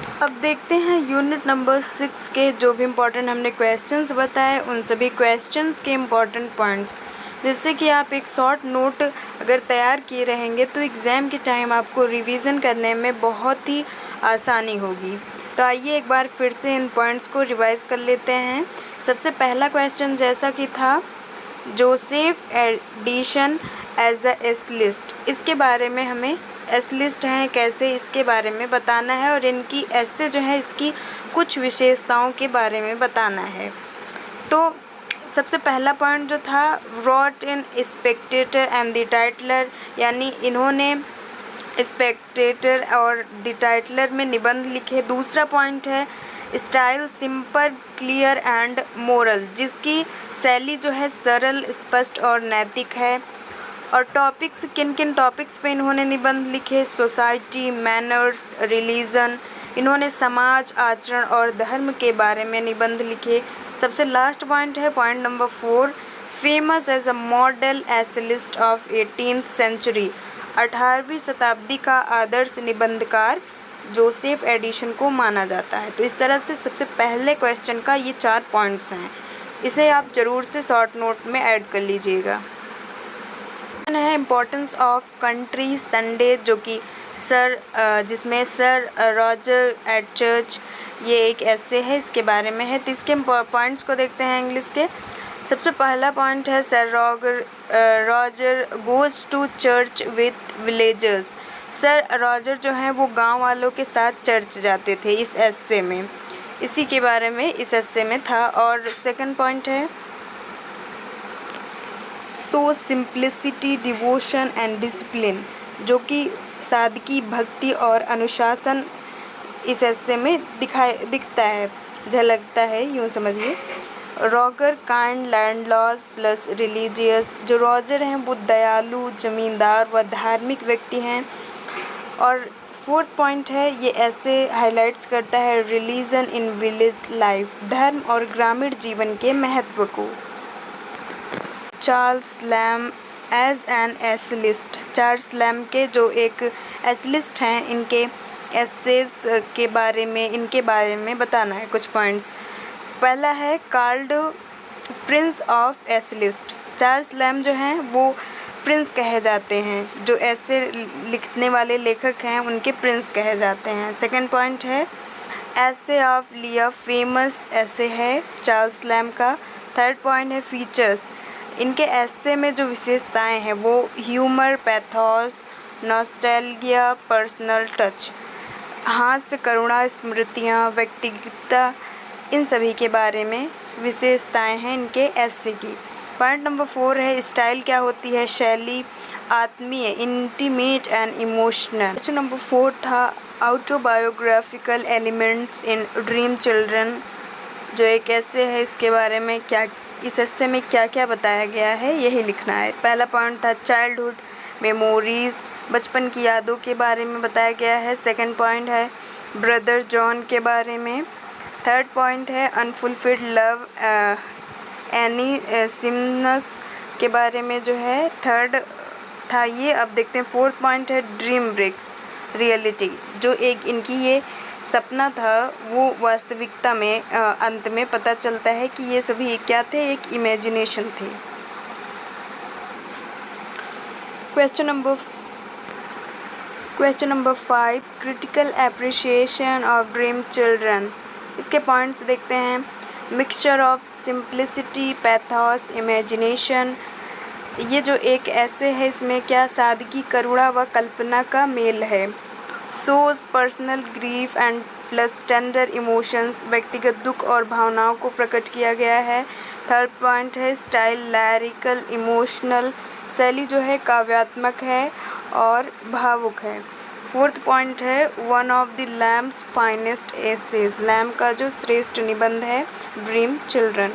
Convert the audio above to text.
अब देखते हैं यूनिट नंबर 6 के जो भी इम्पोर्टेंट हमने क्वेश्चंस बताए उन सभी क्वेश्चंस के इम्पोर्टेंट पॉइंट्स, जिससे कि आप एक शॉर्ट नोट अगर तैयार किए रहेंगे तो एग्ज़ाम के टाइम आपको रिवीजन करने में बहुत ही आसानी होगी। तो आइए एक बार फिर से इन पॉइंट्स को रिवाइज कर लेते हैं। सबसे पहला क्वेश्चन जैसा कि था, जोसेफ एडिशन एज अ एस्लिस्ट, इसके बारे में हमें एस्लिस्ट हैं कैसे इसके बारे में बताना है और इनकी ऐसे जो है इसकी कुछ विशेषताओं के बारे में बताना है। तो सबसे पहला पॉइंट जो था, wrote in Spectator and the Tatler, यानी इन्होंने स्पेक्टेटर और द टाइटलर में निबंध लिखे। दूसरा पॉइंट है style simple clear and moral, जिसकी शैली जो है सरल स्पष्ट और नैतिक है। और टॉपिक्स, किन किन टॉपिक्स पे इन्होंने निबंध लिखे, सोसाइटी, मैनर्स, रिलीजन, इन्होंने समाज, आचरण और धर्म के बारे में निबंध लिखे। सबसे लास्ट पॉइंट है point number 4, famous as a model essayist of 18th century, 18वीं शताब्दी का आदर्श निबंधकार जोसेफ एडिशन को माना जाता है। तो इस तरह से सबसे पहले क्वेश्चन का ये 4 पॉइंट्स हैं, इसे आप ज़रूर से शॉर्ट नोट में ऐड कर लीजिएगा। है इम्पोर्टेंस ऑफ कंट्री संडे, जो कि जिसमें सर रॉजर एटचर्च, ये एक ऐसे है, इसके बारे में है। तो इसके पॉइंट्स को देखते हैं इंग्लिश के। सबसे पहला पॉइंट है sir Roger goes to church with villagers, sir Roger जो हैं वो गांव वालों के साथ चर्च जाते थे, इस एस्से में, इसी के बारे में इस एस्से में था। और सेकंड पॉइंट है सो सिंप्लिसिटी डिवोशन एंड डिसिप्लिन, जो कि सादगी, भक्ति और अनुशासन इस एस्से में दिखता है, झलकता है, यूँ समझिए। Roger kind landlord plus religious, जो रॉजर हैं वो दयालु, जमींदार व धार्मिक व्यक्ति हैं। और फोर्थ पॉइंट है, ये ऐसे हाइलाइट्स करता है रिलीजन इन विलेज लाइफ, धर्म और ग्रामीण जीवन के महत्व को। Charles Lamb as an essayist, Charles Lamb के जो एक एसेलिस्ट हैं, इनके एसेस के बारे में, इनके बारे में बताना है कुछ पॉइंट्स। पहला है कार्ल्ड प्रिंस ऑफ एसेलिस्ट, चार्ल्स लैम जो हैं वो प्रिंस कहे जाते हैं, जो ऐसे लिखने वाले लेखक हैं उनके प्रिंस कहे जाते हैं। सेकंड पॉइंट है ऐसे ऑफ लिया, फेमस ऐसे है चार्ल्स लैम का। थर्ड पॉइंट है फीचर्स, इनके ऐसे में जो विशेषताएं हैं वो humour, pathos, nostalgia, personal touch, हास्य, करुणा, स्मृतियाँ, व्यक्तिगतता, इन सभी के बारे में विशेषताएं हैं इनके ऐसे की। पॉइंट नंबर 4 है स्टाइल क्या होती है, शैली, आत्मीय, intimate and emotional. Question number 4 था autobiographical elements in dream children, जो एक ऐसे है, इसके बारे में क्या, इस एस्से में क्या क्या बताया गया है यही लिखना है। पहला पॉइंट था चाइल्डहुड मेमोरीज, बचपन की यादों के बारे में बताया गया है। सेकंड पॉइंट है ब्रदर जॉन के बारे में। थर्ड पॉइंट है अनफुलफिल्ड लव, एनी सिमनस के बारे में जो है थर्ड था ये। अब देखते हैं फोर्थ पॉइंट है ड्रीम ब्रेक्स रियलिटी, जो एक इनकी ये सपना था वो वास्तविकता में अंत में पता चलता है कि ये सभी क्या थे, एक इमेजिनेशन थे। Question number 5 critical appreciation of dream children, इसके पॉइंट्स देखते हैं। Mixture of simplicity, pathos, imagination, ये जो एक ऐसे है इसमें क्या सादगी, करुणा व कल्पना का मेल है। Shows personal grief and plus tender emotions, व्यक्तिगत दुख और भावनाओं को प्रकट किया गया है। थर्ड पॉइंट है स्टाइल लैरिकल इमोशनल, शैली जो है काव्यात्मक है और भावुक है। फोर्थ पॉइंट है one of the Lamb's finest essays, Lamb का जो श्रेष्ठ निबंध है ड्रीम चिल्ड्रन।